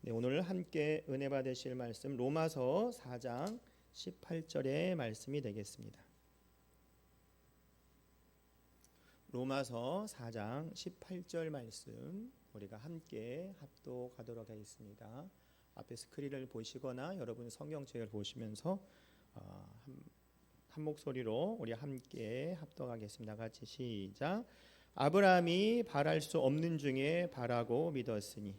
네, 오늘 함께 은혜 받으실 말씀 로마서 4장 18절의 말씀이 되겠습니다. 로마서 4장 18절 말씀 우리가 함께 합독하도록 하겠습니다. 앞에 스크린을 보시거나 여러분 성경책을 보시면서 한 목소리로 우리 함께 합독하겠습니다. 같이 시작. 아브라함이 바랄 수 없는 중에 바라고 믿었으니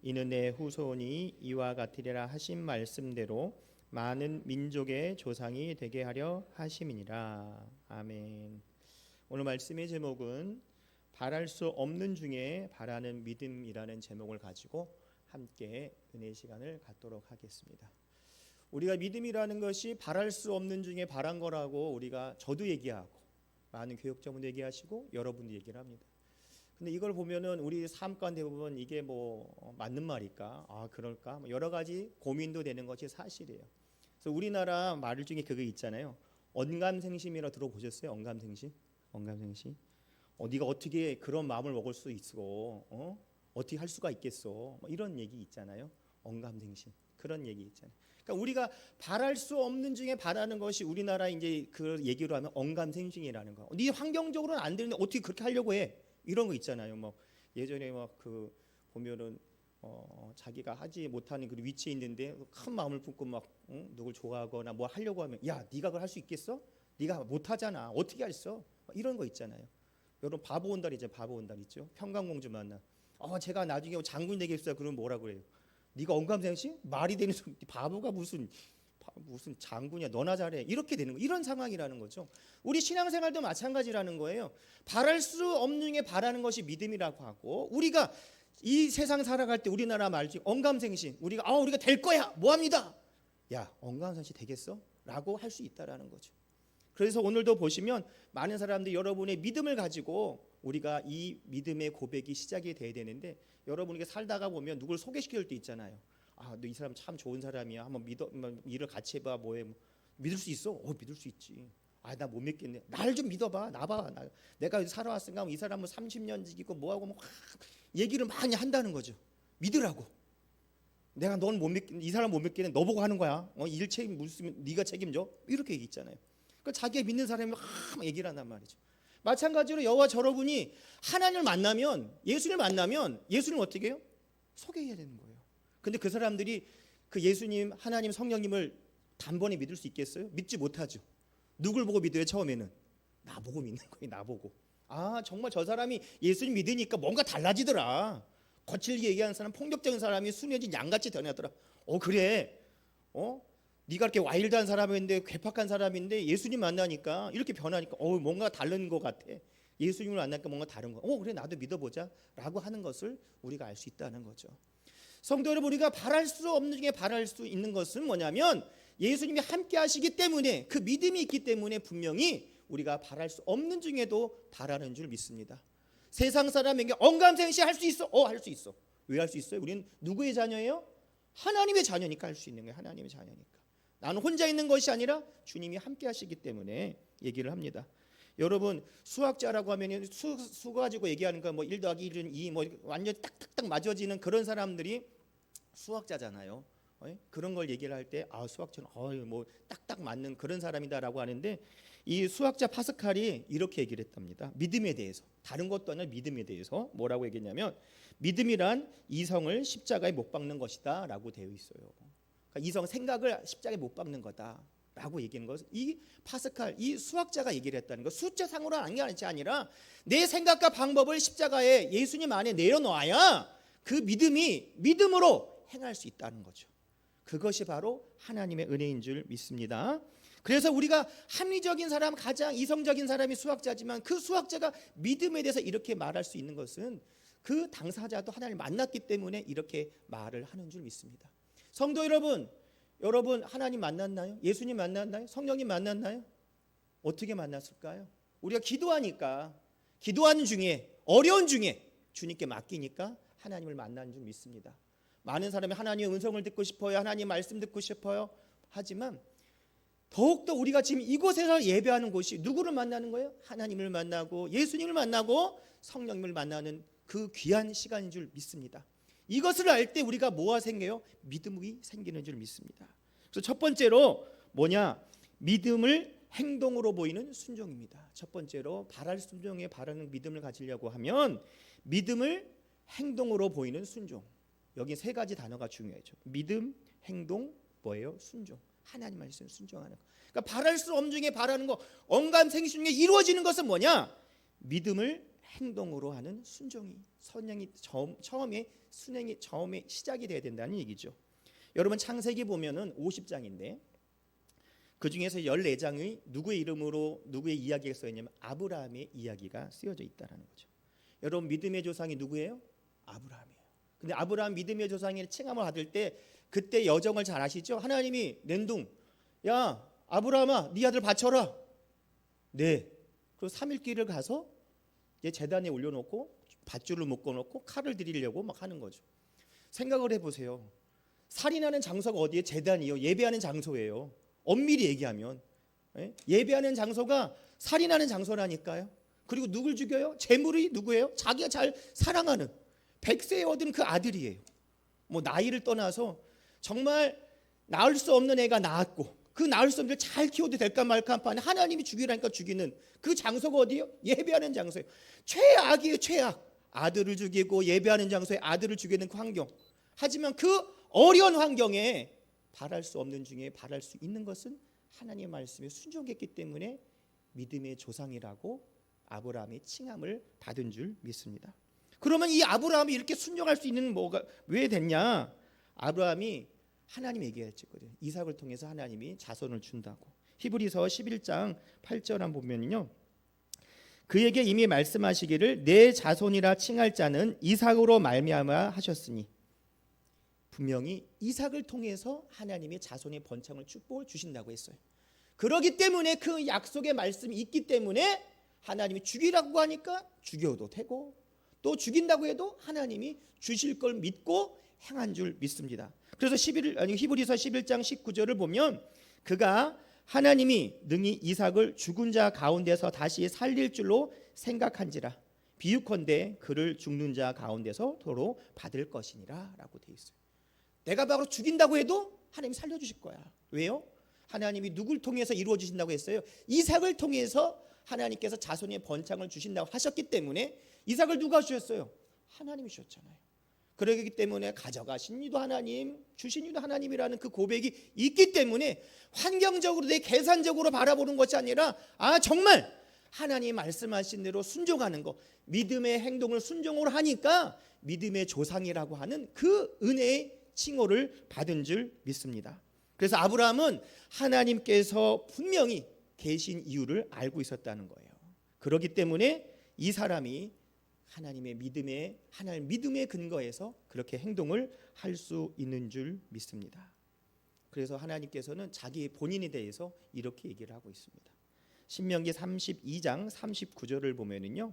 이는 내 후손이 이와 같으리라 하신 말씀대로 많은 민족의 조상이 되게 하려 하심이니라. 아멘. 오늘 말씀의 제목은 바랄 수 없는 중에 바라는 믿음이라는 제목을 가지고 함께 은혜의 시간을 갖도록 하겠습니다. 우리가 믿음이라는 것이 바랄 수 없는 중에 바란 거라고 우리가 저도 얘기하고 많은 교육자분도 얘기하시고 여러분도 얘기를 합니다. 근데 이걸 보면은 우리 삶 가운데 보면 이게 맞는 말일까? 그럴까? 여러 가지 고민도 되는 것이 사실이에요. 그래서 우리나라 말 중에 그거 있잖아요. 언감생심이라 들어보셨어요? 언감생심? 언감생심? 네가 어떻게 그런 마음을 먹을 수 있어? 어떻게 할 수가 있겠어? 이런 얘기 있잖아요. 언감생심. 그런 얘기 있잖아요. 그러니까 우리가 바랄 수 없는 중에 바라는 것이 우리나라 이제 그 얘기로 하면 언감생심이라는 거. 네 환경적으로는 안 되는데 어떻게 그렇게 하려고 해? 이런 거 있잖아요. 예전에 그 보면은 자기가 하지 못하는 그 위치에 있는데 큰 마음을 품고 누굴 좋아하거나 뭐 하려고 하면 야 네가 그걸 할 수 있겠어? 네가 못하잖아. 어떻게 할수? 이런 거 있잖아요. 여러분 바보 온달 이제 바보 온달 있죠. 평강공주 만나. 제가 나중에 장군 되겠어. 그러면 뭐라 그래요? 네가 언감생심? 말이 되는 소리. 바보가 무슨 장군이야. 너나 잘해. 이렇게 되는 거. 이런 상황이라는 거죠. 우리 신앙생활도 마찬가지라는 거예요. 바랄 수 없는 게 바라는 것이 믿음이라고 하고 우리가 이 세상 살아갈 때 우리나라 말지 언감생심. 우리가 될 거야. 뭐합니다. 야 언감생심 되겠어? 라고 할 수 있다라는 거죠. 그래서 오늘도 보시면 많은 사람들이 여러분의 믿음을 가지고 우리가 이 믿음의 고백이 시작이 돼야 되는데 여러분에게 살다가 보면 누굴 소개시킬 때 있잖아요. 너 이 사람 참 좋은 사람이야. 한번 일을 같이 해봐. 뭐해? 믿을 수 있어? 믿을 수 있지. 나 못 믿겠네. 날 좀 믿어봐. 내가 살아왔으니까 이 사람은 30년 지기고 뭐하고 얘기를 많이 한다는 거죠. 믿으라고. 내가 넌 못 믿, 이 사람 못 믿겠네. 너 보고 하는 거야. 일 책임 무슨 네가 책임져? 이렇게 얘기 있잖아요. 그러니까 자기가 믿는 사람이 막 얘기를 한단 말이죠. 마찬가지로 여호와 여러분이 하나님을 만나면 예수님을 만나면 예수님 어떻게 해요? 소개해야 되는 거예요. 근데 그 사람들이 그 예수님, 하나님, 성령님을 단번에 믿을 수 있겠어요? 믿지 못하죠. 누굴 보고 믿어요? 처음에는 나 보고 믿는 거예요. 나 보고. 정말 저 사람이 예수님 믿으니까 뭔가 달라지더라. 거칠게 얘기하는 사람, 폭력적인 사람이 순해진 양같이 변하더라. 그래. 네가 이렇게 와일드한 사람인데 괴팍한 사람인데 예수님 만나니까 이렇게 변하니까 뭔가 다른 것 같아. 예수님을 만나니까 뭔가 다른 거. 그래 나도 믿어보자 라고 하는 것을 우리가 알 수 있다는 거죠. 성도 여러분, 우리가 바랄 수 없는 중에 바랄 수 있는 것은 뭐냐면 예수님이 함께 하시기 때문에, 그 믿음이 있기 때문에 분명히 우리가 바랄 수 없는 중에도 바라는 줄 믿습니다. 세상 사람에게 언감생심 할 수 있어? 할 수 있어. 왜 할 수 있어요? 우리는 누구의 자녀예요? 하나님의 자녀니까 할 수 있는 거예요. 하나님의 자녀니까. 나는 혼자 있는 것이 아니라 주님이 함께 하시기 때문에 얘기를 합니다. 여러분, 수학자라고 하면 수 가지고 얘기하는 거 1 더하기 1은 2 완전 딱딱딱 맞아지는 그런 사람들이 수학자잖아요. 그런 걸 얘기를 할 때 수학자는 딱딱 맞는 그런 사람이다라고 하는데, 이 수학자 파스칼이 이렇게 얘기를 했답니다. 믿음에 대해서, 다른 것도 아니라 믿음에 대해서 뭐라고 얘기했냐면, 믿음이란 이성을 십자가에 못 박는 것이다 라고 되어 있어요. 그러니까 이성 생각을 십자가에 못 박는 거다 라고 얘기하는 것은, 이 파스칼, 이 수학자가 얘기를 했다는 거. 숫자상으로 하는 게 아니라 내 생각과 방법을 십자가에 예수님 안에 내려놓아야 그 믿음이 믿음으로 행할 수 있다는 거죠. 그것이 바로 하나님의 은혜인 줄 믿습니다. 그래서 우리가 합리적인 사람, 가장 이성적인 사람이 수학자지만 그 수학자가 믿음에 대해서 이렇게 말할 수 있는 것은 그 당사자도 하나님을 만났기 때문에 이렇게 말을 하는 줄 믿습니다. 성도 여러분, 하나님 만났나요? 예수님 만났나요? 성령님 만났나요? 어떻게 만났을까요? 우리가 기도하니까, 기도하는 중에, 어려운 중에 주님께 맡기니까 하나님을 만난 줄 믿습니다. 많은 사람이 하나님의 음성을 듣고 싶어요, 하나님 말씀 듣고 싶어요 하지만 더욱더 우리가 지금 이곳에서 예배하는 곳이 누구를 만나는 거예요? 하나님을 만나고 예수님을 만나고 성령님을 만나는 그 귀한 시간인 줄 믿습니다. 이것을 알 때 우리가 뭐가 생겨요? 믿음이 생기는 줄 믿습니다. 그래서 첫 번째로 뭐냐? 믿음을 행동으로 보이는 순종입니다. 첫 번째로 바랄 순종에 바라는 믿음을 가지려고 하면 믿음을 행동으로 보이는 순종. 여기 세 가지 단어가 중요하죠. 믿음, 행동, 뭐예요? 순종. 하나님 말씀 순종하는 거. 그러니까 바랄 수 없는 중에 바라는 거, 언감생심 중에 이루어지는 것은 뭐냐? 믿음을 행동으로 하는 순종이 선행이 처음에 순행이 처음에 시작이 돼야 된다는 얘기죠. 여러분 창세기 보면은 50장인데 그 중에서 14장의 누구의 이름으로 누구의 이야기가 쓰여 있냐면 아브라함의 이야기가 쓰여져 있다라는 거죠. 여러분 믿음의 조상이 누구예요? 아브라함이에요. 근데 아브라함 믿음의 조상의 칭함을 받을 때 그때 여정을 잘 아시죠? 하나님이 낸둥 야 아브라함아 네 아들 바쳐라. 네. 그리고 3일 길을 가서 제단에 올려놓고 밧줄을 묶어놓고 칼을 드리려고 막 하는 거죠. 생각을 해보세요. 살인하는 장소가 어디에? 제단이요. 예배하는 장소예요. 엄밀히 얘기하면 예배하는 장소가 살인하는 장소라니까요. 그리고 누굴 죽여요? 재물이 누구예요? 자기가 잘 사랑하는 100세에 얻은 그 아들이에요. 뭐 나이를 떠나서 정말 낳을 수 없는 애가 낳았고 그 낳을 수 없는 애를 잘 키워도 될까 말까 한 판에 하나님이 죽이라니까 죽이는 그 장소가 어디예요? 예배하는 장소예요. 최악이에요. 최악. 아들을 죽이고 예배하는 장소에 아들을 죽이는 그 환경. 하지만 그 어려운 환경에 바랄 수 없는 중에 바랄 수 있는 것은 하나님의 말씀에 순종했기 때문에 믿음의 조상이라고 아브라함의 칭함을 받은 줄 믿습니다. 그러면 이 아브라함이 이렇게 순종할 수 있는 뭐가 왜 됐냐? 아브라함이 하나님 얘기했거든요. 이삭을 통해서 하나님이 자손을 준다고. 히브리서 11장 8절 한번 보면요. 그에게 이미 말씀하시기를 내 자손이라 칭할 자는 이삭으로 말미암아 하셨으니 분명히 이삭을 통해서 하나님의 자손의 번창을 축복을 주신다고 했어요. 그렇기 때문에 그 약속의 말씀이 있기 때문에 하나님이 죽이라고 하니까 죽여도 되고 또 죽인다고 해도 하나님이 주실 걸 믿고 행한 줄 믿습니다. 그래서 히브리서 11장 19절을 보면 그가 하나님이 능히 이삭을 죽은 자 가운데서 다시 살릴 줄로 생각한지라 비유컨대 그를 죽는 자 가운데서 도로 받을 것이니라 라고 되어 있어요. 내가 바로 죽인다고 해도 하나님이 살려주실 거야. 왜요? 하나님이 누굴 통해서 이루어지신다고 했어요? 이삭을 통해서 하나님께서 자손의 번창을 주신다고 하셨기 때문에 이삭을 누가 주셨어요? 하나님이 주셨잖아요. 그러기 때문에 가져가신 이도 하나님, 주신 이도 하나님이라는 그 고백이 있기 때문에 환경적으로 내 계산적으로 바라보는 것이 아니라 정말 하나님 말씀하신 대로 순종하는 것, 믿음의 행동을 순종으로 하니까 믿음의 조상이라고 하는 그 은혜의 칭호를 받은 줄 믿습니다. 그래서 아브라함은 하나님께서 분명히 계신 이유를 알고 있었다는 거예요. 그렇기 때문에 이 사람이 하나님의 믿음의 근거에서 그렇게 행동을 할 수 있는 줄 믿습니다. 그래서 하나님께서는 자기 본인에 대해서 이렇게 얘기를 하고 있습니다. 신명기 32장 39절을 보면은요.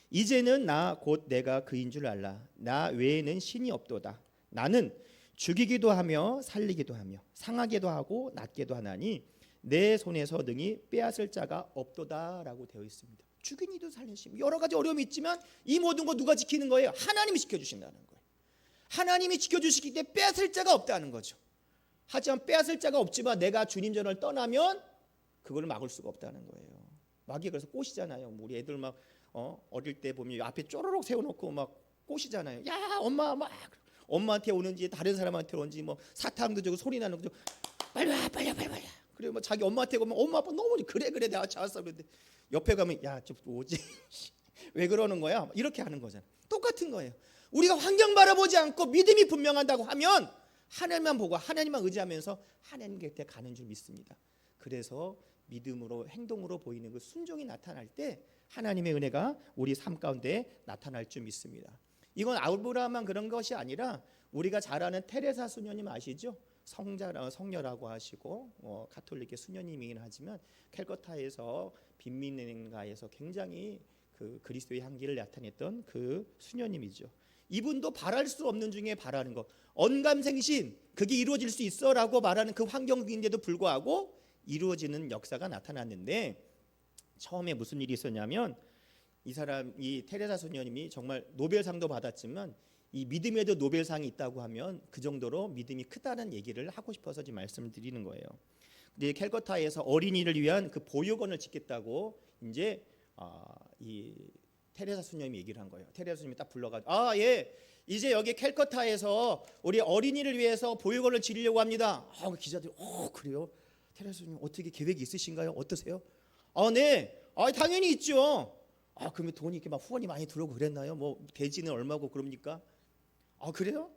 이제는 나 곧 내가 그인 줄 알라. 나 외에는 신이 없도다. 나는 죽이기도 하며 살리기도 하며 상하게도 하고 낫게도 하나니 내 손에서 능히 빼앗을 자가 없도다라고 되어 있습니다. 죽인 이도 살리시고 여러 가지 어려움이 있지만 이 모든 거 누가 지키는 거예요? 하나님이 지켜주신다는 거예요. 하나님이 지켜주시기 때문에 빼앗을 자가 없다는 거죠. 하지만 빼앗을 자가 없지만 내가 주님 전을 떠나면 그걸 막을 수가 없다는 거예요. 마귀가 그래서 꼬시잖아요. 우리 애들 막 어릴 때 보면 앞에 쪼르륵 세워놓고 막 꼬시잖아요. 야 엄마 막 엄마한테 오는지 다른 사람한테 오는지 뭐 사탕도 주고 소리 나는 거죠. 빨리 와 빨리 와 빨리 와. 그리고 뭐 자기 엄마한테 오면 엄마 아빠 너무 그래 내가 잘했어 그런데 옆에 가면 야 좀 오지 왜 그러는 거야? 이렇게 하는 거잖아. 똑같은 거예요. 우리가 환경 바라보지 않고 믿음이 분명하다고 하면 하나님만 보고 하나님만 의지하면서 하나님 곁에 가는 줄 믿습니다. 그래서 믿음으로 행동으로 보이는 그 순종이 나타날 때 하나님의 은혜가 우리 삶 가운데 나타날 줄 믿습니다. 이건 아브라함만 그런 것이 아니라 우리가 잘 아는 테레사 수녀님 아시죠? 성녀라고 하시고 가톨릭의 수녀님이긴 하지만 캘커타에서 빈민가에서 굉장히 그 그리스도의 향기를 나타냈던 그 수녀님이죠. 이분도 바랄 수 없는 중에 바라는 것, 언감생신 그게 이루어질 수 있어라고 말하는 그 환경인데도 불구하고 이루어지는 역사가 나타났는데 처음에 무슨 일이 있었냐면 이 테레사 수녀님이 정말 노벨상도 받았지만 이 믿음에도 노벨상이 있다고 하면 그 정도로 믿음이 크다는 얘기를 하고 싶어서 지금 말씀을 드리는 거예요. 근데 캘커타에서 어린이를 위한 그 보육원을 짓겠다고 이제 이 테레사 수녀님이 얘기를 한 거예요. 테레사 수녀님이 딱 불러가지고 예, 이제 여기 캘커타에서 우리 어린이를 위해서 보육원을 지으려고 합니다. 기자들이 그래요? 테레사 수녀님 어떻게 계획이 있으신가요? 어떠세요? 네, 당연히 있죠. 그러면 돈이 이렇게 막 후원이 많이 들어오고 그랬나요? 뭐 대지는 얼마고 그럽니까? 그래요?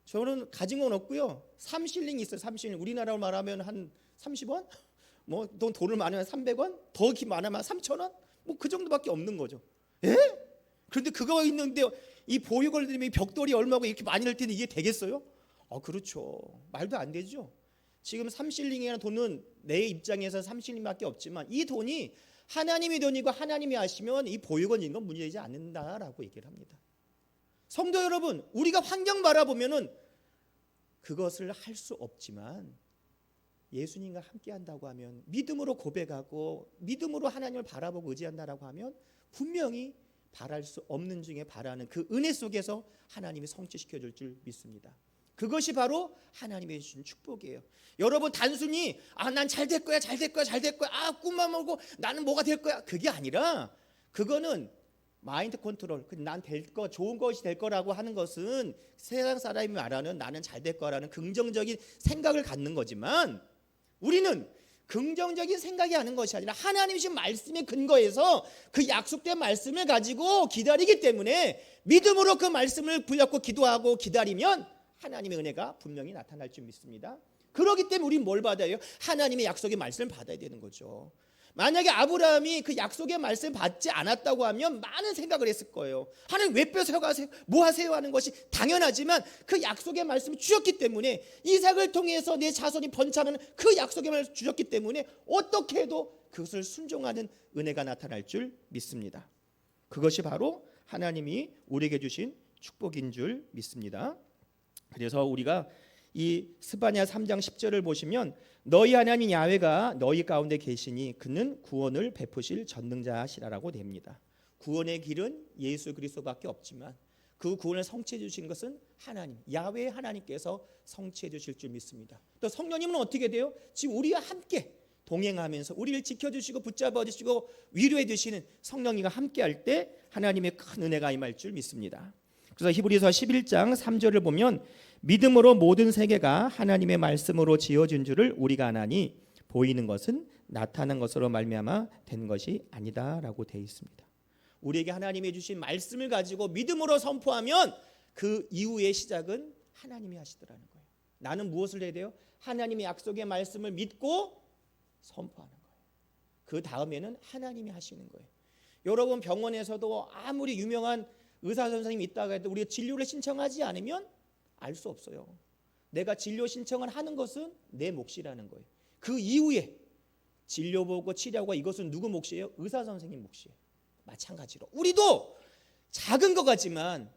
저는 가진 건 없고요. 3실링이 있어요. 3실링. 우리나라로 말하면 한 30원? 뭐 돈을 많으면 300원? 더 많으면 3,000원? 뭐 그 정도밖에 없는 거죠. 예? 그런데 그거 있는데 이 보육원 들이 벽돌이 얼마고 이렇게 많이 낼 때는 이게 되겠어요? 그렇죠. 말도 안 되죠. 지금 3실링이라는 돈은 내 입장에서 3실링밖에 없지만 이 돈이 하나님의 돈이고 하나님이 하시면 이 보육원 있는 건 문제되지 않는다라고 얘기를 합니다. 성도 여러분, 우리가 환경 바라보면은 그것을 할 수 없지만 예수님과 함께 한다고 하면 믿음으로 고백하고 믿음으로 하나님을 바라보고 의지한다라고 하면 분명히 바랄 수 없는 중에 바라는 그 은혜 속에서 하나님이 성취시켜 줄 줄 믿습니다. 그것이 바로 하나님이 주신 축복이에요. 여러분 단순히 난 잘 될 거야 잘 될 거야 잘 될 거야 꿈만 먹고 나는 뭐가 될 거야 그게 아니라 그거는 마인드 컨트롤 난 될 거 좋은 것이 될 거라고 하는 것은 세상 사람이 말하는 나는 잘 될 거라는 긍정적인 생각을 갖는 거지만 우리는 긍정적인 생각이 하는 것이 아니라 하나님이 주신 말씀에 근거해서 그 약속된 말씀을 가지고 기다리기 때문에 믿음으로 그 말씀을 붙잡고 기도하고 기다리면 하나님의 은혜가 분명히 나타날 줄 믿습니다. 그렇기 때문에 우리는 뭘 받아야 해요? 하나님의 약속의 말씀을 받아야 되는 거죠. 만약에 아브라함이 그 약속의 말씀을 받지 않았다고 하면 많은 생각을 했을 거예요. 하나님 왜 뺏어가세요? 뭐 하세요? 하는 것이 당연하지만 그 약속의 말씀을 주셨기 때문에 이삭을 통해서 내 자손이 번창하는 그 약속의 말씀을 주셨기 때문에 어떻게 해도 그것을 순종하는 은혜가 나타날 줄 믿습니다. 그것이 바로 하나님이 우리에게 주신 축복인 줄 믿습니다. 그래서 우리가 이 스바냐 3장 10절을 보시면 너희 하나님 야훼가 너희 가운데 계시니 그는 구원을 베푸실 전능자시라라고 됩니다. 구원의 길은 예수 그리스도밖에 없지만 그 구원을 성취해 주신 것은 하나님 야훼 하나님께서 성취해 주실 줄 믿습니다. 또 성령님은 어떻게 돼요? 지금 우리와 함께 동행하면서 우리를 지켜주시고 붙잡아 주시고 위로해 주시는 성령님과 함께할 때 하나님의 큰 은혜가 임할 줄 믿습니다. 그래서 히브리서 11장 3절을 보면 믿음으로 모든 세계가 하나님의 말씀으로 지어진 줄을 우리가 아나니 보이는 것은 나타난 것으로 말미암아 된 것이 아니다라고 되어 있습니다. 우리에게 하나님이 주신 말씀을 가지고 믿음으로 선포하면 그 이후의 시작은 하나님이 하시더라는 거예요. 나는 무엇을 해야 돼요? 하나님의 약속의 말씀을 믿고 선포하는 거예요. 그 다음에는 하나님이 하시는 거예요. 여러분 병원에서도 아무리 유명한 의사 선생님이 있다고 해도 우리가 진료를 신청하지 않으면 알 수 없어요. 내가 진료 신청을 하는 것은 내 몫이라는 거예요. 그 이후에 진료 보고 치료하고 이것은 누구 몫이에요? 의사 선생님 몫이에요. 마찬가지로 우리도 작은 것 같지만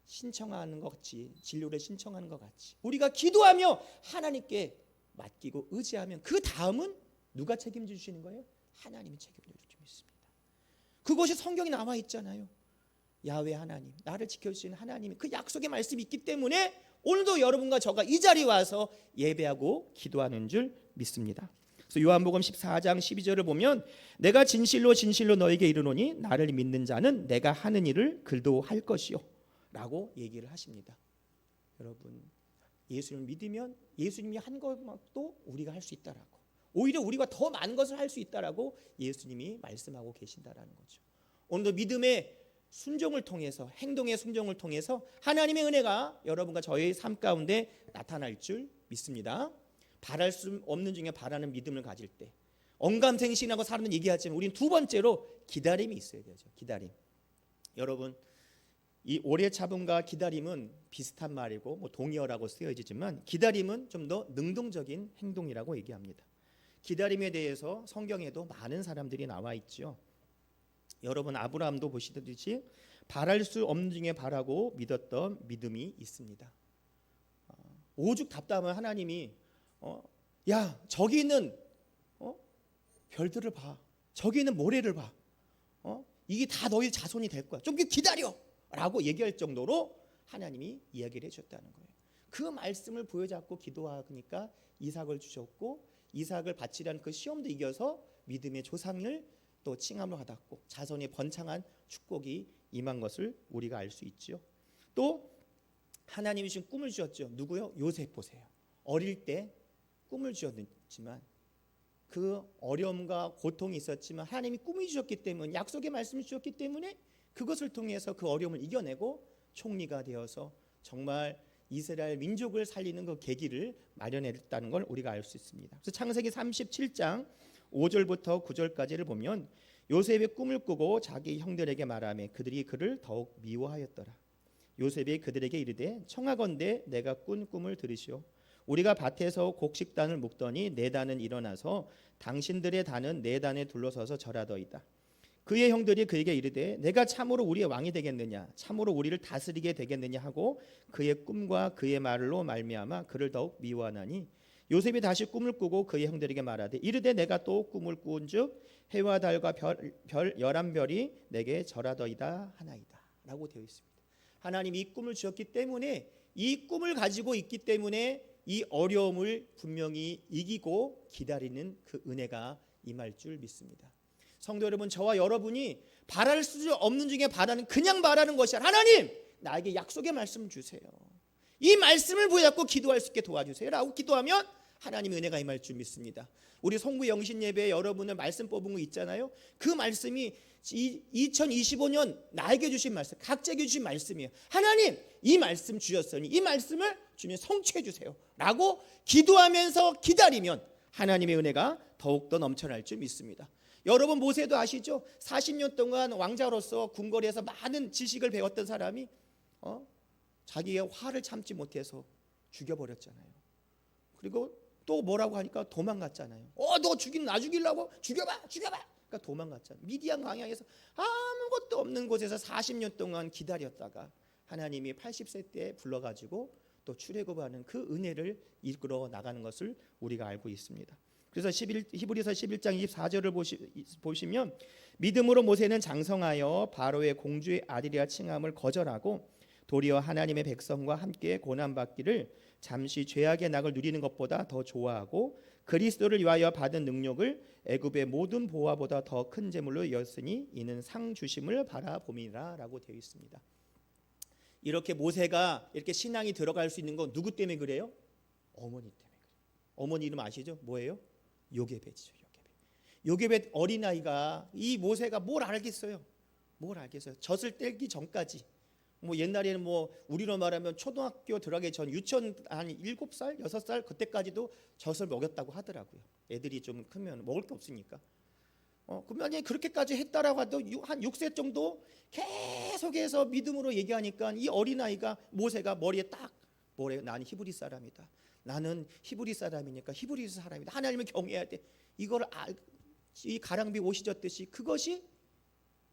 신청하는 것 같이 진료를 신청하는 것 같이 우리가 기도하며 하나님께 맡기고 의지하면 그 다음은 누가 책임져 주시는 거예요? 하나님이 책임져 줄 믿습니다. 그것이 성경에 나와 있잖아요. 야훼 하나님, 나를 지켜주시는 하나님이 그 약속의 말씀이 있기 때문에 오늘도 여러분과 저가 이 자리에 와서 예배하고 기도하는 줄 믿습니다. 그래서 요한복음 14장 12절을 보면 내가 진실로 진실로 너에게 이르노니 나를 믿는 자는 내가 하는 일을 그도 할 것이요 라고 얘기를 하십니다. 여러분 예수님을 믿으면 예수님이 한 것도 우리가 할 수 있다라고 오히려 우리가 더 많은 것을 할 수 있다라고 예수님이 말씀하고 계신다라는 거죠. 오늘도 믿음의 순종을 통해서 행동의 순종을 통해서 하나님의 은혜가 여러분과 저의 삶 가운데 나타날 줄 믿습니다. 바랄 수 없는 중에 바라는 믿음을 가질 때 언감생신하고 사람은 얘기하지만 우리는 두 번째로 기다림이 있어야 되죠. 기다림. 여러분 이 오래 참음과 기다림은 비슷한 말이고 동의어라고 쓰여지지만 기다림은 좀 더 능동적인 행동이라고 얘기합니다. 기다림에 대해서 성경에도 많은 사람들이 나와 있죠. 여러분 아브라함도 보시듯이 바랄 수 없는 중에 바라고 믿었던 믿음이 있습니다. 오죽 답답하면 하나님이 야 저기 있는 별들을 봐. 저기 있는 모래를 봐. 이게 다 너희 자손이 될 거야. 좀 기다려 라고 얘기할 정도로 하나님이 이야기를 해주셨다는 거예요. 그 말씀을 부여잡고 기도하니까 이삭을 주셨고, 이삭을 바치라는 그 시험도 이겨서 믿음의 조상을 또 칭함을 받았고 자손의 번창한 축복이 임한 것을 우리가 알 수 있죠. 또 하나님이 지금 꿈을 주셨죠. 누구요? 요셉 보세요. 어릴 때 꿈을 주셨지만 그 어려움과 고통이 있었지만 하나님이 꿈을 주셨기 때문에, 약속의 말씀을 주셨기 때문에 그것을 통해서 그 어려움을 이겨내고 총리가 되어서 정말 이스라엘 민족을 살리는 그 계기를 마련했다는 걸 우리가 알 수 있습니다. 그래서 창세기 37장 5절부터 9절까지를 보면 요셉이 꿈을 꾸고 자기 형들에게 말하며 그들이 그를 더욱 미워하였더라. 요셉이 그들에게 이르되 청하건대 내가 꾼 꿈을 들으시오. 우리가 밭에서 곡식단을 묶더니 네 단은 일어나서 당신들의 단은 네 단에 둘러서서 절하더이다. 그의 형들이 그에게 이르되 내가 참으로 우리의 왕이 되겠느냐, 참으로 우리를 다스리게 되겠느냐 하고 그의 꿈과 그의 말로 말미암아 그를 더욱 미워하나니, 요셉이 다시 꿈을 꾸고 그의 형들에게 말하되 이르되 내가 또 꿈을 꾸은즉 해와 달과 별 11별이 내게 절하더이다 하나이다 라고 되어 있습니다. 하나님이 이 꿈을 주셨기 때문에, 이 꿈을 가지고 있기 때문에 이 어려움을 분명히 이기고 기다리는 그 은혜가 임할 줄 믿습니다. 성도 여러분, 저와 여러분이 바랄 수 없는 중에 바라는, 그냥 바라는 것이 아니라 하나님 나에게 약속의 말씀 주세요, 이 말씀을 부여잡고 기도할 수 있게 도와주세요 라고 기도하면 하나님의 은혜가 임할 줄 믿습니다. 우리 송구 영신 예배에 여러분을 말씀 뽑은 거 있잖아요. 그 말씀이 2025년 나에게 주신 말씀, 각자에게 주신 말씀이에요. 하나님 이 말씀 주셨으니 이 말씀을 주님 성취해 주세요 라고 기도하면서 기다리면 하나님의 은혜가 더욱더 넘쳐날 줄 믿습니다. 여러분 모세도 아시죠? 40년 동안 왕자로서 궁궐에서 많은 지식을 배웠던 사람이 자기의 화를 참지 못해서 죽여버렸잖아요. 그리고 또 뭐라고 하니까 도망갔잖아요. 너 나 죽이려고? 죽여봐. 그러니까 도망갔잖아요. 미디안 광야에서 아무것도 없는 곳에서 40년 동안 기다렸다가 하나님이 80세 때 불러가지고 또 출애굽하는 그 은혜를 이끌어 나가는 것을 우리가 알고 있습니다. 그래서 히브리서 11장 24절을 보시면 믿음으로 모세는 장성하여 바로의 공주의 아들이라 칭함을 거절하고 도리어 하나님의 백성과 함께 고난받기를 잠시 죄악의 낙을 누리는 것보다 더 좋아하고 그리스도를 위하여 받은 능력을 애굽의 모든 보화보다 더 큰 재물로 여겼으니 이는 상 주심을 바라봄이라 라고 되어 있습니다. 이렇게 모세가 이렇게 신앙이 들어갈 수 있는 건 누구 때문에 그래요? 어머니 때문에 그래요. 어머니 이름 아시죠? 뭐예요? 요게벳이죠. 요게벳 어린아이가 이 모세가 뭘 알겠어요? 젖을 떼기 전까지, 옛날에는 우리로 말하면 초등학교 들어가기 전 유치원 한 7살, 6살 그때까지도 젖을 먹였다고 하더라고요. 애들이 좀 크면 먹을 게 없으니까. 그러면 그렇게까지 했다라고 해도 한 6세 정도 계속해서 믿음으로 얘기하니까 이 어린아이가 모세가 머리에 딱 뭐래요? 나는 히브리 사람이다. 나는 히브리 사람이니까 히브리 사람이다. 하나님을 경외해야 돼. 이걸 이 가랑비 옷이 젖듯이 그것이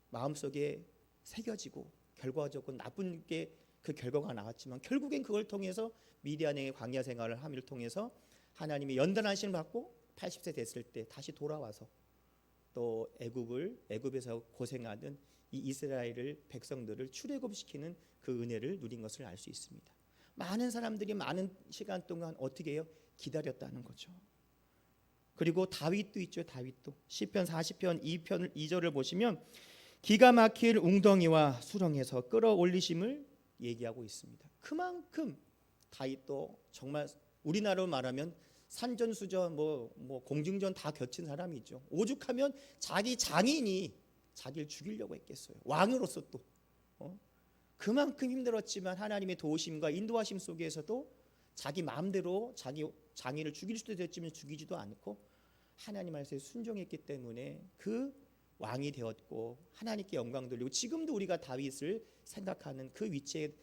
마음속에 새겨지고 결과적으로 나쁜 게 그 결과가 나왔지만 결국엔 그걸 통해서 미디안의 광야 생활을 함을 통해서 하나님이 연단하심을 받고 80세 됐을 때 다시 돌아와서 또 애굽에서 고생하는 이 이스라엘을 백성들을 출애굽시키는 그 은혜를 누린 것을 알 수 있습니다. 많은 사람들이 많은 시간 동안 어떻게 해요? 기다렸다는 거죠. 그리고 다윗도 있죠. 다윗도 시편 40편 2절을 보시면 기가 막힐 웅덩이와 수렁에서 끌어올리심을 얘기하고 있습니다. 그만큼 다윗도 정말 우리나라로 말하면 산전수전 공중전 다 겹친 사람이죠. 오죽하면 자기 장인이 자기를 죽이려고 했겠어요. 왕으로서 또 그만큼 힘들었지만 하나님의 도우심과 인도하심 속에서도 자기 마음대로 자기 장인을 죽일 수도 됐지만 죽이지도 않고 하나님 말씀에 순종했기 때문에 그 왕이 되었고 하나님께 영광 돌리고 지금도 우리가 다윗을 생각하는 그 위치에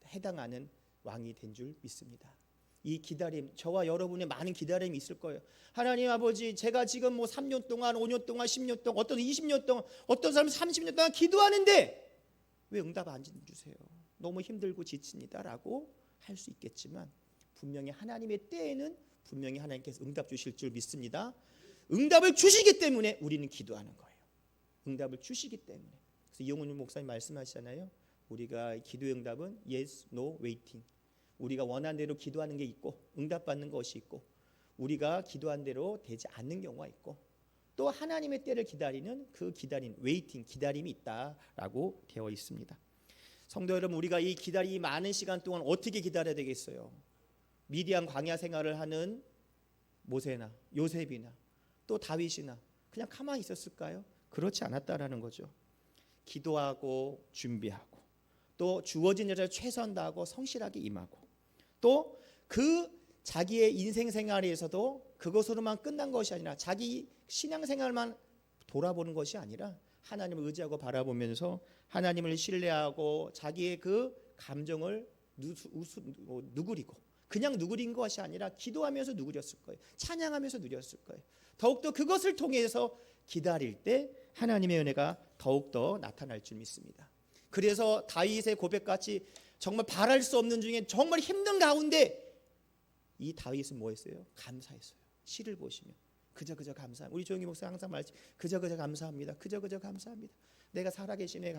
해당하는 왕이 된 줄 믿습니다. 이 기다림, 저와 여러분의 많은 기다림이 있을 거예요. 하나님 아버지, 제가 지금 3년 동안, 5년 동안, 10년 동안, 어떤 20년 동안, 어떤 사람은 30년 동안 기도하는데 왜 응답 안 주세요? 너무 힘들고 지칩니다라고 할 수 있겠지만 분명히 하나님의 때에는 분명히 하나님께서 응답 주실 줄 믿습니다. 응답을 주시기 때문에 우리는 기도하는 거예요. 응답을 주시기 때문에. 그래서 이용훈 목사님 말씀하시잖아요. 우리가 기도의 응답은 yes, no, waiting. 우리가 원하는 대로 기도하는 게 있고 응답받는 것이 있고 우리가 기도한 대로 되지 않는 경우가 있고 또 하나님의 때를 기다리는 그 기다림, 웨이팅, 기다림이 있다라고 되어 있습니다. 성도 여러분, 우리가 이 기다림이 많은 시간 동안 어떻게 기다려야 되겠어요? 미디안 광야 생활을 하는 모세나 요셉이나 또 다윗이나 그냥 가만히 있었을까요? 그렇지 않았다라는 거죠. 기도하고 준비하고 또 주어진 일을 최선 다하고 성실하게 임하고 또 그 자기의 인생 생활에서도 그것으로만 끝난 것이 아니라 자기 신앙 생활만 돌아보는 것이 아니라 하나님을 의지하고 바라보면서 하나님을 신뢰하고 자기의 그 감정을 누구리고 그냥 누구린 것이 아니라 기도하면서 누구렸을 거예요. 찬양하면서 누렸을 거예요. 더욱더 그것을 통해서 기다릴 때 하나님의 은혜가 더욱더 나타날 줄 믿습니다. 그래서 다윗의 고백같이 정말 바랄 수 없는 중에 정말 힘든 가운데 이 다윗은 뭐 했어요? 감사했어요. 시를 보시면 그저 감사합니다. 우리 조영기 목사 항상 말씀 그저 감사합니다. 그저 감사합니다. 내가 살아계심에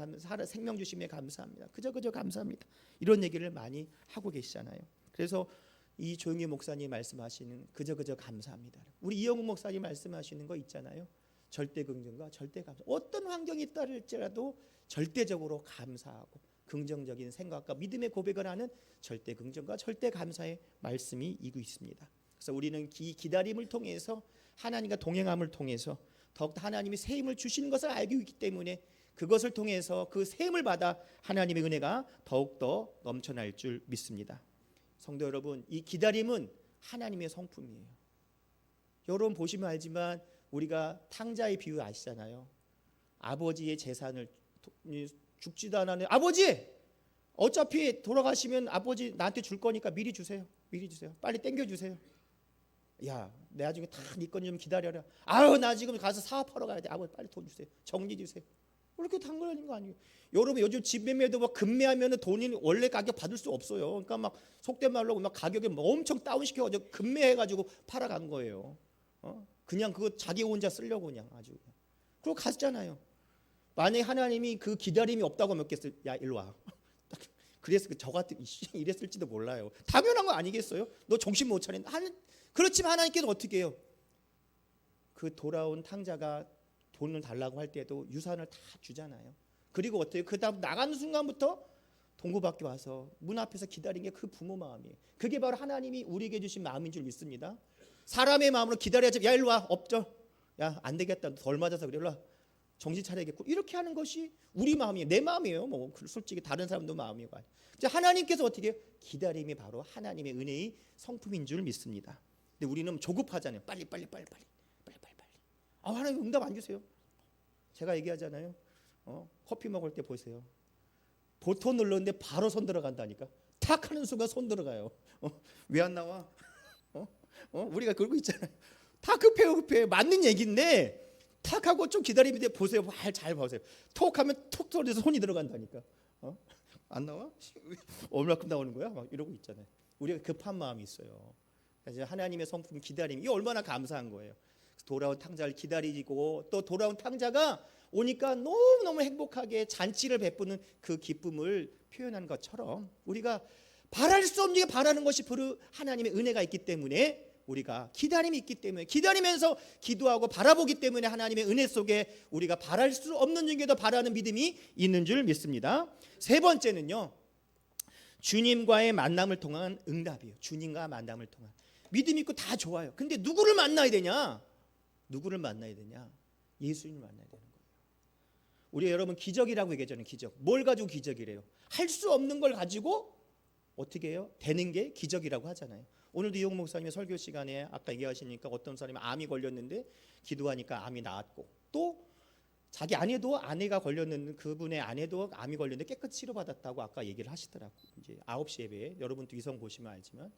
생명 주심에 감사합니다. 그저 감사합니다. 이런 얘기를 많이 하고 계시잖아요. 그래서 이 조영기 목사님 말씀하시는 그저 감사합니다. 우리 이영훈 목사님 말씀하시는 거 있잖아요. 절대 긍정과 절대 감사. 어떤 환경이 있다할지라도 절대적으로 감사하고 긍정적인 생각과 믿음의 고백을 하는 절대 긍정과 절대 감사의 말씀이 이고 있습니다. 그래서 우리는 기다림을 통해서 하나님과 동행함을 통해서 더욱더 하나님이 새 힘을 주시는 것을 알고 있기 때문에 그것을 통해서 그 새 힘을 받아 하나님의 은혜가 더욱더 넘쳐날 줄 믿습니다. 성도 여러분, 이 기다림은 하나님의 성품이에요. 여러분 보시면 알지만 우리가 탕자의 비유 아시잖아요. 아버지의 재산을 죽지도 않았는데 아버지 어차피 돌아가시면 아버지 나한테 줄 거니까 미리 주세요. 빨리 땡겨주세요. 야, 내 나중에 다 네 건 좀 기다려라. 아유, 나 지금 가서 사업하러 가야 돼. 아버지 빨리 돈 주세요. 정리 주세요. 그렇게 당근하는 거 아니에요. 여러분 요즘 집 매매도 막 금매하면 돈이 원래 가격 받을 수 없어요. 그러니까 막 속된 말로 막 가격을 엄청 다운시켜가지고 금매해가지고 팔아간 거예요. 그냥 그거 자기 혼자 쓰려고 그냥 아주. 그리고 갔잖아요. 만약에 하나님이 그 기다림이 없다고 몇 겠어요? 야, 일로 와. 그래서 저 같은 이랬을지도 몰라요. 당연한 거 아니겠어요? 너 정신 못 차린. 그렇지만 하나님께서 어떻게 해요? 그 돌아온 탕자가 돈을 달라고 할 때도 유산을 다 주잖아요. 그리고 어때요? 그 다음 나가는 순간부터 동구 밖에 와서 문 앞에서 기다린 게 그 부모 마음이에요. 그게 바로 하나님이 우리에게 주신 마음인 줄 믿습니다. 사람의 마음으로 기다려야지. 야, 일로 와. 없죠. 야, 안 되겠다. 덜 맞아서 그래. 일로 와. 정신 차려야겠고. 이렇게 하는 것이 우리 마음이에요. 내 마음이에요. 뭐 솔직히 다른 사람도 마음이고. 하나님께서 어떻게 해요? 기다림이 바로 하나님의 은혜의 성품인 줄 믿습니다. 근데 우리는 조급하잖아요. 빨리. 하나님 응답 안 주세요. 제가 얘기하잖아요. 커피 먹을 때 보세요. 버튼 눌렀는데 바로 손 들어간다니까. 탁 하는 순간 손 들어가요. 왜 안 나와? 우리가 그러고 있잖아요. 다 급해요. 맞는 얘기인데 탁 하고 좀 기다리면 보세요. 잘 보세요. 톡 하면 톡 소리에서 손이 들어간다니까. 안 나와? 얼마큼 나오는 거야? 막 이러고 있잖아요. 우리가 급한 마음이 있어요. 그래서 하나님의 성품 기다림, 이게 얼마나 감사한 거예요. 돌아온 탕자를 기다리고 또 돌아온 탕자가 오니까 너무너무 행복하게 잔치를 베푸는 그 기쁨을 표현한 것처럼 우리가 바랄 수 없는 게 바라는 것이 바로 하나님의 은혜가 있기 때문에 우리가 기다림이 있기 때문에 기다리면서 기도하고 바라보기 때문에 하나님의 은혜 속에 우리가 바랄 수 없는 중에도 바라는 믿음이 있는 줄 믿습니다. 세 번째는요, 주님과의 만남을 통한 응답이에요. 주님과 만남을 통한 믿음 있고 다 좋아요. 근데 누구를 만나야 되냐? 예수님을 만나야 되는 거예요. 우리 여러분 기적이라고 얘기하잖아요. 기적. 뭘 가지고 기적이래요? 할 수 없는 걸 가지고 어떻게 해요? 되는 게 기적이라고 하잖아요. 오늘도 이용 목사님의 설교 시간에 아까 얘기하시니까 어떤 사람이 암이 걸렸는데 기도하니까 암이 나았고 또 자기 아내가 걸렸는데 그분의 아내도 암이 걸렸는데 깨끗이 치료받았다고 아까 얘기를 하시더라고요. 이제 9시 예배에 여러분도 이성 보시면 알지만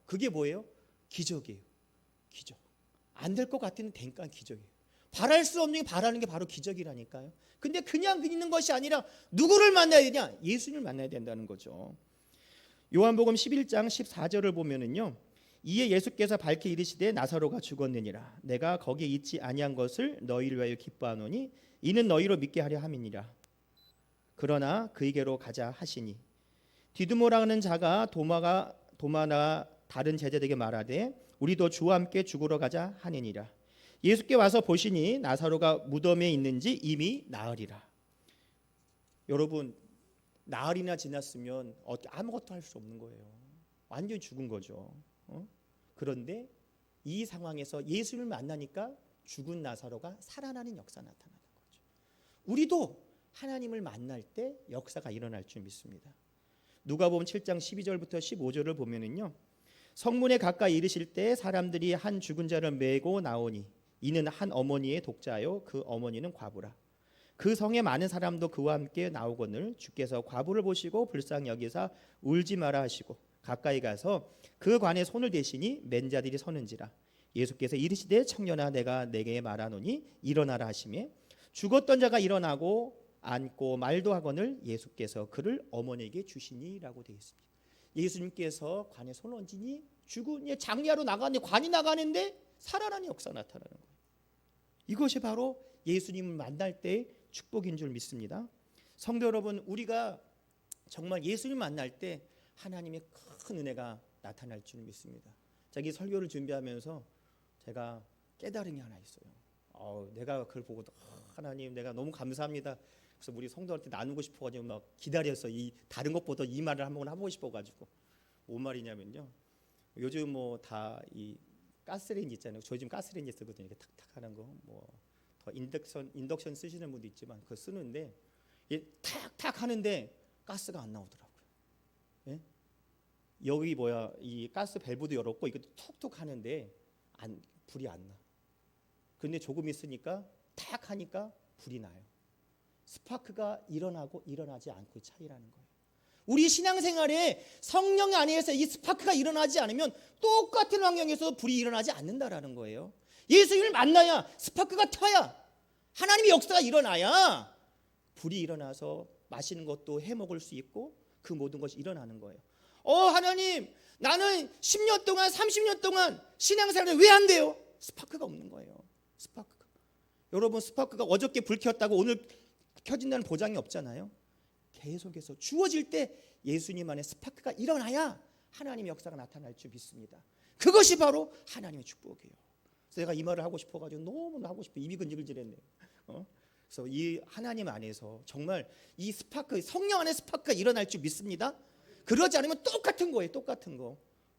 그게 뭐예요? 기적이에요. 기적. 안 될 것 같으면 되니까 기적이에요. 바랄 수 없는 게 바라는 게 바로 기적이라니까요. 근데 그냥 있는 것이 아니라 누구를 만나야 되냐? 예수님을 만나야 된다는 거죠. 요한복음 11장 14절을 보면은요, 이에 예수께서 밝히 이르시되 나사로가 죽었느니라. 내가 거기에 있지 아니한 것을 너희를 위하여 기뻐하노니 이는 너희로 믿게 하려 함이니라. 그러나 그에게로 가자 하시니 디두모라 하는 자가 도마나 다른 제자들에게 말하되 우리도 주와 함께 죽으러 가자 하느니라. 예수께 와서 보시니 나사로가 무덤에 있는지 이미 나흘이라. 여러분, 나흘이나 지났으면 아무것도 할 수 없는 거예요. 완전히 죽은 거죠. 그런데 이 상황에서 예수를 만나니까 죽은 나사로가 살아나는 역사가 나타나는 거죠. 우리도 하나님을 만날 때 역사가 일어날 줄 믿습니다. 누가복음 7장 12절부터 15절을 보면은요, 성문에 가까이 이르실 때 사람들이 한 죽은 자를 메고 나오니 이는 한 어머니의 독자요 그 어머니는 과부라. 그 성에 많은 사람도 그와 함께 나오거늘 주께서 과부를 보시고 불쌍히 여기사 울지 마라 하시고 가까이 가서 그 관에 손을 대시니 맨 자들이 서는지라. 예수께서 이르시되 청년아 내가 내게 말하노니 일어나라 하시매 죽었던 자가 일어나고 앉고 말도 하거늘 예수께서 그를 어머니에게 주시니라고 되어 있습니다. 예수님께서 관에 손을 얹으니 죽은 장례하러 나가는데 관이 나가는데 살아나는 역사가 나타나는 거예요. 이것이 바로 예수님을 만날 때의 축복인 줄 믿습니다. 성도 여러분, 우리가 정말 예수님을 만날 때 하나님의 큰 은혜가 나타날 줄 믿습니다. 이 설교를 준비하면서 제가 깨달은 게 하나 있어요. 내가 그걸 보고 하나님 내가 너무 감사합니다. 그래서 우리 성도한테 나누고 싶어가지고 막 기다려서 이 다른 것보다 이 말을 한번 하고 싶어가지고 뭔 말이냐면요. 요즘 뭐 다 이 가스레인지 있잖아요. 저 지금 가스레인지 쓰거든요. 이렇게 탁탁 하는 거. 뭐 더 인덕션 쓰시는 분도 있지만 그거 쓰는데 탁탁 하는데 가스가 안 나오더라고요. 예? 여기 이 가스 밸브도 열었고 이거 툭툭 하는데 불이 안 나. 근데 조금 있으니까 탁 하니까 불이 나요. 스파크가 일어나고 일어나지 않고의 차이라는 거예요. 우리 신앙생활에 성령 안에서 이 스파크가 일어나지 않으면 똑같은 환경에서 불이 일어나지 않는다라는 거예요. 예수님을 만나야 스파크가 터야 하나님의 역사가 일어나야 불이 일어나서 마시는 것도 해먹을 수 있고 그 모든 것이 일어나는 거예요. 하나님 나는 10년 동안 30년 동안 신앙생활을 왜 안 돼요? 스파크가 없는 거예요. 스파크가. 여러분 스파크가 어저께 불 켰다고 오늘 켜진다는 보장이 없잖아요. 계속해서 주어질 때 예수님 안에 스파크가 일어나야 하나님의 역사가 나타날 줄 믿습니다. 그것이 바로 하나님의 축복이에요. 그래서 제가 이 말을 하고 싶어가지고 너무 하고 싶어요. 입이 근질근질했네요. 그래서 이 하나님 안에서 정말 이 스파크, 성령 안에 스파크가 일어날 줄 믿습니다. 그러지 않으면 똑같은 거예요. 똑같은 거.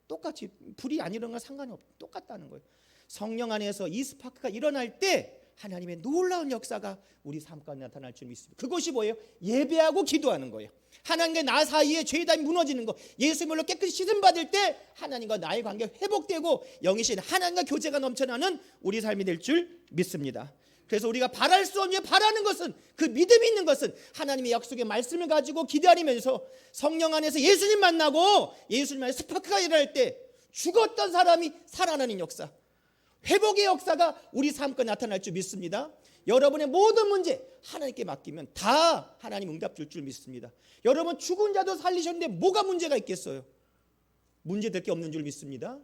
똑같이 불이 안 일어나는 건 상관이 없어요. 똑같다는 거예요. 성령 안에서 이 스파크가 일어날 때 하나님의 놀라운 역사가 우리 삶 가운데 나타날 줄 믿습니다. 그것이 뭐예요? 예배하고 기도하는 거예요. 하나님과 나 사이에 죄의 담이 무너지는 거. 예수님으로 깨끗이 씻음 받을 때 하나님과 나의 관계가 회복되고 영이신 하나님과 교제가 넘쳐나는 우리 삶이 될 줄 믿습니다. 그래서 우리가 바랄 수 없는 바라는 것은 그 믿음이 있는 것은 하나님의 약속의 말씀을 가지고 기다리면서 성령 안에서 예수님 만나고 예수님 안에 스파크가 일어날 때 죽었던 사람이 살아나는 역사, 회복의 역사가 우리 삶과 나타날 줄 믿습니다. 여러분의 모든 문제 하나님께 맡기면 다 하나님 응답 줄 믿습니다. 여러분 죽은 자도 살리셨는데 뭐가 문제가 있겠어요? 문제될 게 없는 줄 믿습니다.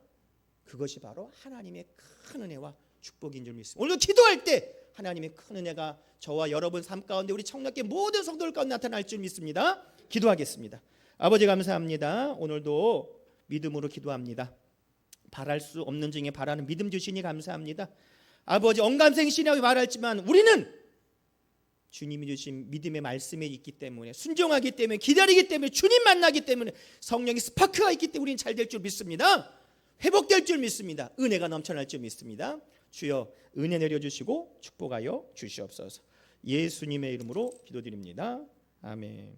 그것이 바로 하나님의 큰 은혜와 축복인 줄 믿습니다. 오늘도 기도할 때 하나님의 큰 은혜가 저와 여러분 삶 가운데 우리 청락계 모든 성도들 가운데 나타날 줄 믿습니다. 기도하겠습니다. 아버지 감사합니다. 오늘도 믿음으로 기도합니다. 바랄 수 없는 중에 바라는 믿음 주시니 감사합니다. 아버지 언감생신이라고 말했지만 우리는 주님이 주신 믿음의 말씀에 있기 때문에 순종하기 때문에 기다리기 때문에 주님 만나기 때문에 성령의 스파크가 있기 때문에 우리는 잘 될 줄 믿습니다. 회복될 줄 믿습니다. 은혜가 넘쳐날 줄 믿습니다. 주여 은혜 내려주시고 축복하여 주시옵소서. 예수님의 이름으로 기도드립니다. 아멘.